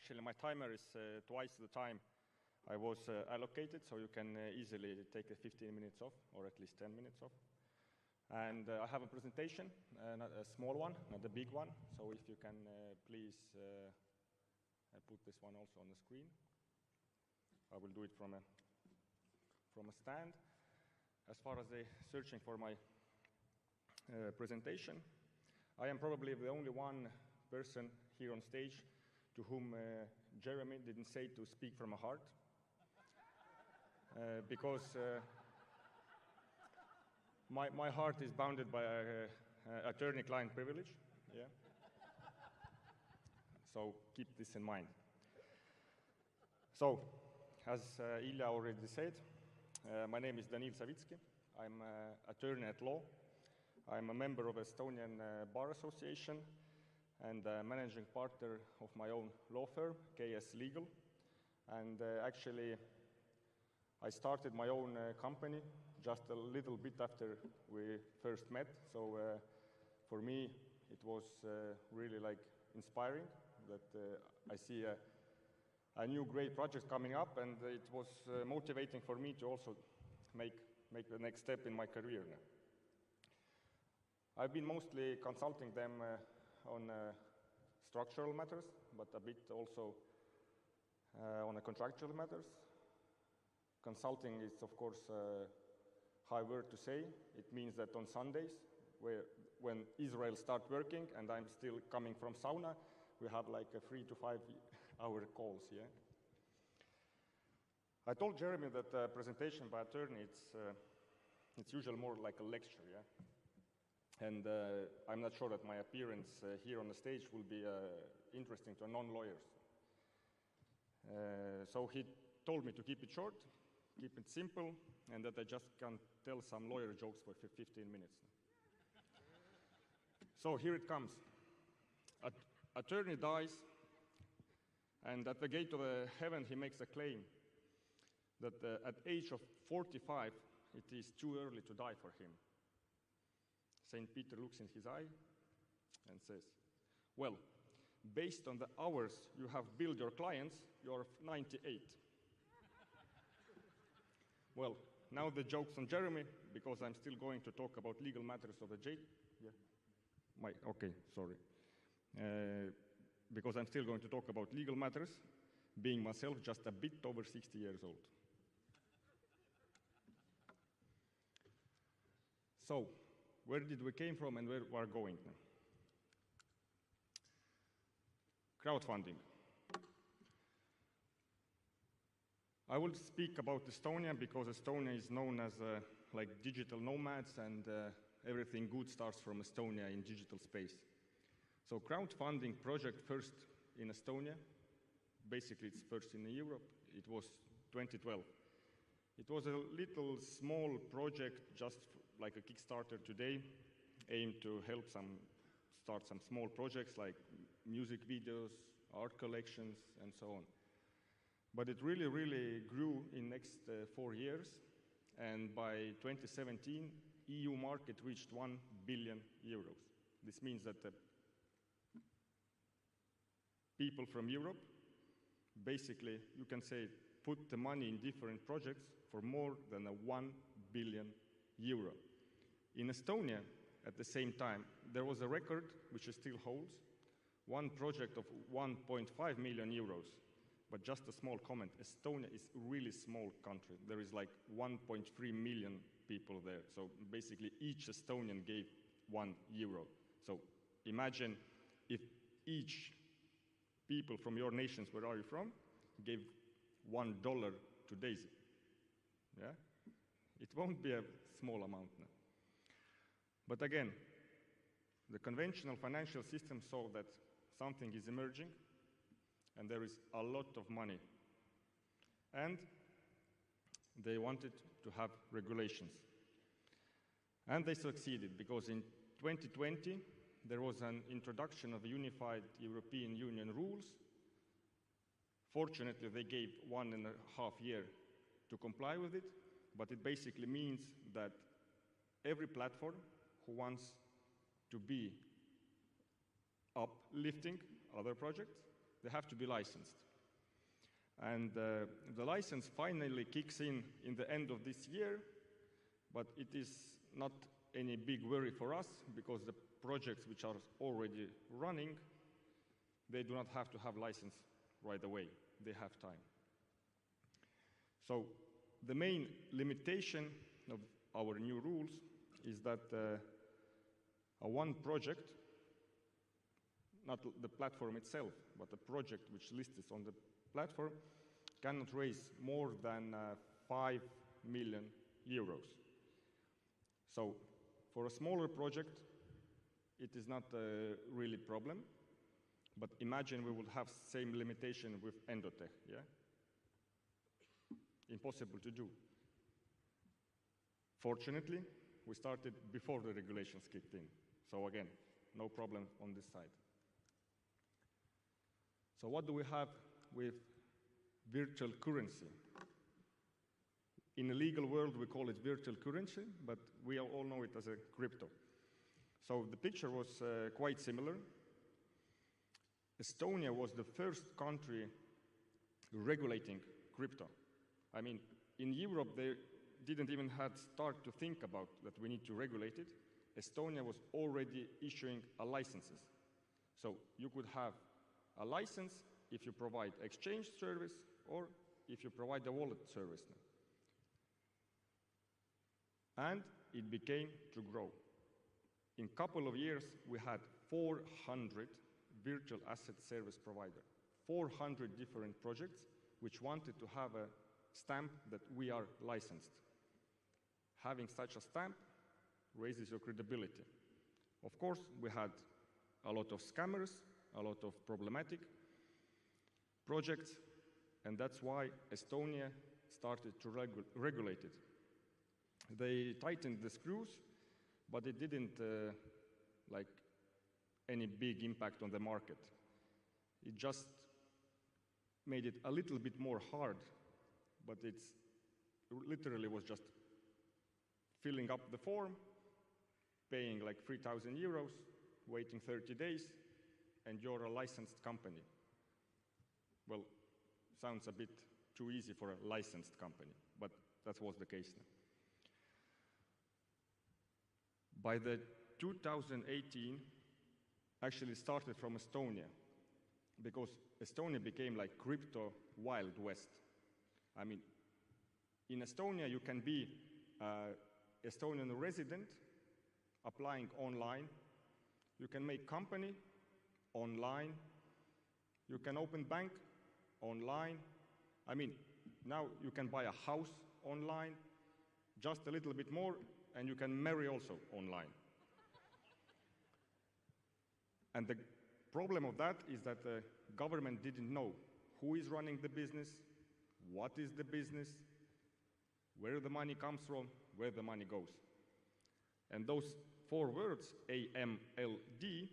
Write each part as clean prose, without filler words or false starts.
Actually, my timer is twice the time I was allocated, so you can easily take 15 minutes off, or at least 10 minutes off. And I have a presentation, not a small one, not a big one, so if you can please put this one also on the screen. I will do it from a stand. As far as the searching for my presentation, I am probably the only one person here on stage to whom Jeremy didn't say to speak from a heart, because my heart is bounded by attorney-client privilege. Yeah. So keep this in mind. So, as Ilja already said, my name is Danil Savitski. I'm an attorney at law. I'm a member of Estonian Bar Association and a managing partner of my own law firm, KS Legal. And actually, I started my own company just a little bit after we first met. So for me, it was really like inspiring that I see a new great project coming up, and it was motivating for me to also make the next step in my career now. I've been mostly consulting them on structural matters, but a bit also on contractual matters. Consulting is, of course, a high word to say. It means that on Sundays, when Israel starts working and I'm still coming from sauna, we have like a 3 to 5 hour calls, yeah? I told Jeremy that a presentation by attorney, it's usually more like a lecture, yeah? And I'm not sure that my appearance here on the stage will be interesting to non-lawyers. So he told me to keep it short, keep it simple, and that I just can tell some lawyer jokes for 15 minutes. So here it comes. Attorney dies, and at the gate of heaven he makes a claim that at age of 45 it is too early to die for him. St. Peter looks in his eye and says, well, based on the hours you have billed your clients, you're 98. Well, now the joke's on Jeremy, because I'm still going to talk about legal matters of the jail. Yeah. Okay, sorry. Because I'm still going to talk about legal matters, being myself just a bit over 60 years old. So, where did we came from and where we are going now? Crowdfunding. I will speak about Estonia because Estonia is known as like digital nomads, and everything good starts from Estonia in digital space. So crowdfunding project first in Estonia, basically it's first in Europe, it was 2012. It was a little small project, just like a Kickstarter today, aimed to help start some small projects like music videos, art collections, and so on. But it really, really grew in next 4 years, and by 2017, EU market reached 1 billion euros. This means that people from Europe, basically, you can say, put the money in different projects for more than 1 billion euro. In Estonia, at the same time, there was a record, which it still holds, one project of 1.5 million euros. But just a small comment, Estonia is a really small country. There is like 1.3 million people there. So basically, each Estonian gave 1 euro. So imagine if each people from your nations, where are you from, gave $1 to Daisy. Yeah? It won't be a small amount now. But again, the conventional financial system saw that something is emerging and there is a lot of money. And they wanted to have regulations. And they succeeded, because in 2020, there was an introduction of unified European Union rules. Fortunately, they gave 1.5 years to comply with it, but it basically means that every platform who wants to be uplifting other projects, they have to be licensed. And the license finally kicks in the end of this year, but it is not any big worry for us because the projects which are already running, they do not have to have license right away. They have time. So the main limitation of our new rules is that one project, not the platform itself, but a project which lists on the platform, cannot raise more than 5 million euros. So for a smaller project, it is not really a problem. But imagine we would have same limitation with Endotech, yeah? Impossible to do. Fortunately, we started before the regulations kicked in. So again, no problem on this side. So what do we have with virtual currency? In a legal world, we call it virtual currency, but we all know it as a crypto. So the picture was quite similar. Estonia was the first country regulating crypto. I mean, in Europe, they didn't even start to think about that we need to regulate it. Estonia was already issuing licenses. So you could have a license if you provide exchange service or if you provide a wallet service. And it began to grow. In a couple of years, we had 400 virtual asset service providers, 400 different projects which wanted to have a stamp that we are licensed. Having such a stamp raises your credibility. Of course, we had a lot of scammers, a lot of problematic projects, and that's why Estonia started to regulate it. They tightened the screws, but it didn't like any big impact on the market. It just made it a little bit more hard, but it literally was just filling up the form, paying like 3,000 euros, waiting 30 days, and you're a licensed company. Well, sounds a bit too easy for a licensed company, but that was the case now. By the 2018, actually started from Estonia, because Estonia became like crypto Wild West. I mean, in Estonia, you can be Estonian resident applying online. You can make company online. You can open bank online. I mean, now you can buy a house online, just a little bit more, and you can marry also online. And the problem of that is that the government didn't know who is running the business, what is the business, where the money comes from, where the money goes. And those 4 words, AMLD,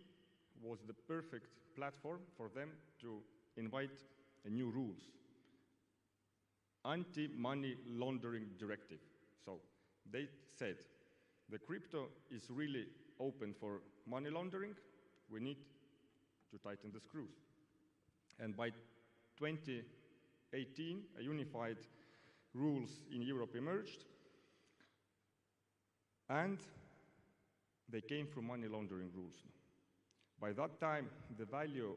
was the perfect platform for them to invite new rules. Anti-money laundering directive. So they said, the crypto is really open for money laundering. We need to tighten the screws. And by 2018, a unified rules in Europe emerged, and they came from money laundering rules. By that time, the value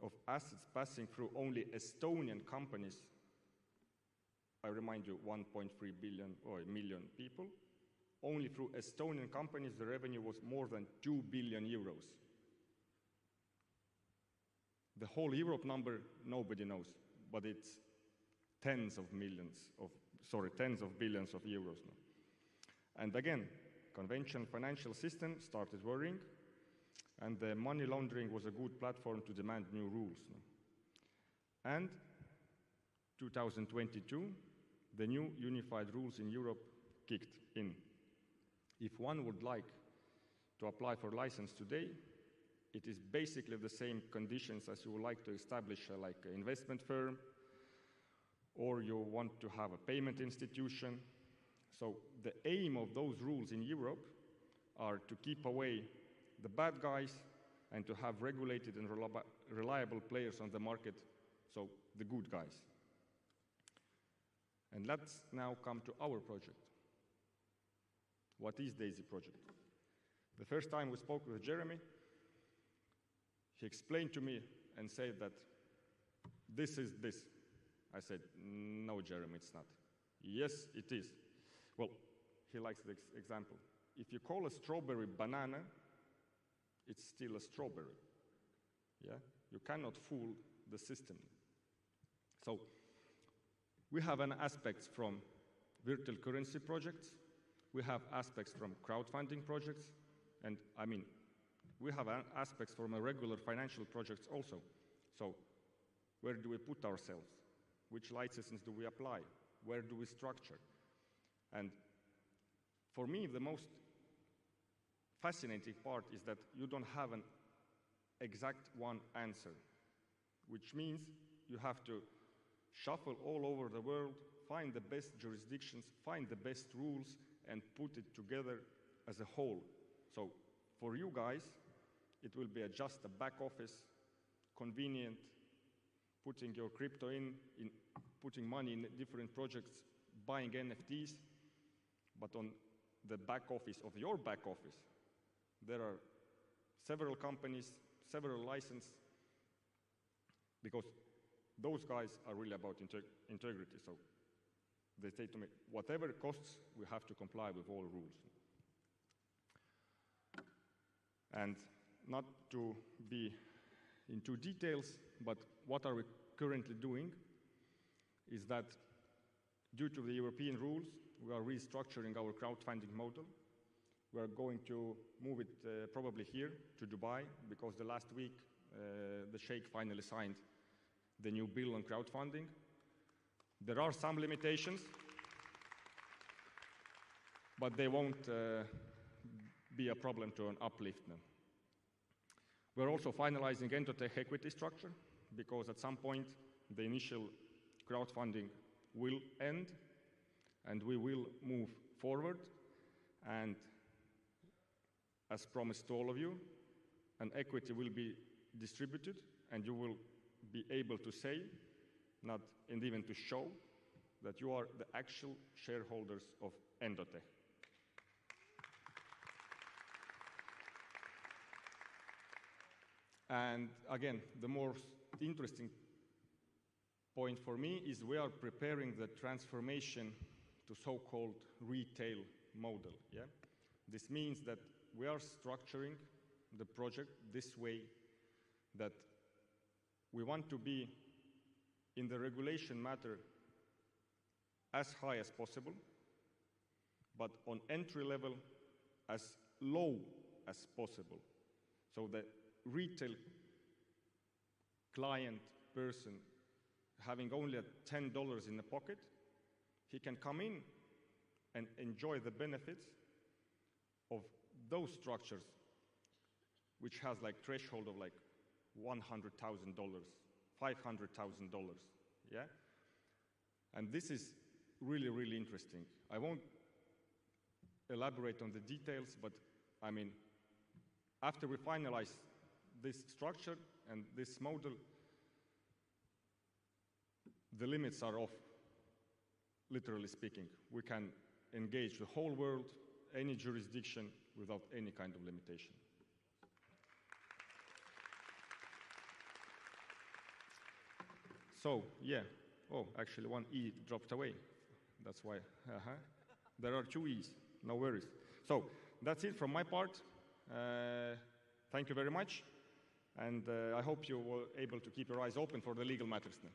of assets passing through only Estonian companies, I remind you, 1.3 billion or million people, only through Estonian companies, the revenue was more than 2 billion euros. The whole Europe number, nobody knows, but it's tens of billions of euros now. And again, conventional financial system started worrying, and the money laundering was a good platform to demand new rules. And 2022, the new unified rules in Europe kicked in. If one would like to apply for license today, it is basically the same conditions as you would like to establish like an investment firm, or you want to have a payment institution. So the aim of those rules in Europe are to keep away the bad guys and to have regulated and reliable players on the market, so the good guys. And let's now come to our project. What is DAISY project? The first time we spoke with Jeremy, he explained to me and said that this is this. I said, no, Jeremy, it's not. Yes, it is. Well, he likes the example. If you call a strawberry banana, it's still a strawberry. Yeah? You cannot fool the system. So we have an aspects from virtual currency projects. We have aspects from crowdfunding projects. And I mean, we have aspects from a regular financial projects also. So where do we put ourselves? Which licenses do we apply? Where do we structure? And for me, the most fascinating part is that you don't have an exact one answer, which means you have to shuffle all over the world, find the best jurisdictions, find the best rules, and put it together as a whole. So for you guys, it will be just a back office, convenient, putting your crypto in putting money in different projects, buying NFTs, but on the back office of your back office, there are several companies, several licenses, because those guys are really about integrity. So they say to me, whatever it costs, we have to comply with all rules. And not to be into details, but what are we currently doing is that due to the European rules, we are restructuring our crowdfunding model. We are going to move it probably here to Dubai, because the last week the Sheikh finally signed the new bill on crowdfunding. There are some limitations, but they won't be a problem to an uplift now. We're also finalizing Endotech equity structure, because at some point the initial crowdfunding will end and we will move forward. And as promised to all of you, an equity will be distributed and you will be able to say, not and even to show, that you are the actual shareholders of Endotech. And again, the most interesting point for me is we are preparing the transformation to so-called retail model. Yeah? This means that we are structuring the project this way, that we want to be in the regulation matter as high as possible, but on entry level as low as possible. So the retail client person having only $10 in the pocket, he can come in and enjoy the benefits of those structures, which has like threshold of like $100,000, $500,000, yeah? And this is really, really interesting. I won't elaborate on the details, but I mean, after we finalize this structure and this model, the limits are off, literally speaking. We can engage the whole world, any jurisdiction, without any kind of limitation. So, yeah. Oh, actually, one E dropped away. That's why. There are two E's. No worries. So, that's it from my part. Thank you very much. And I hope you were able to keep your eyes open for the legal matters now.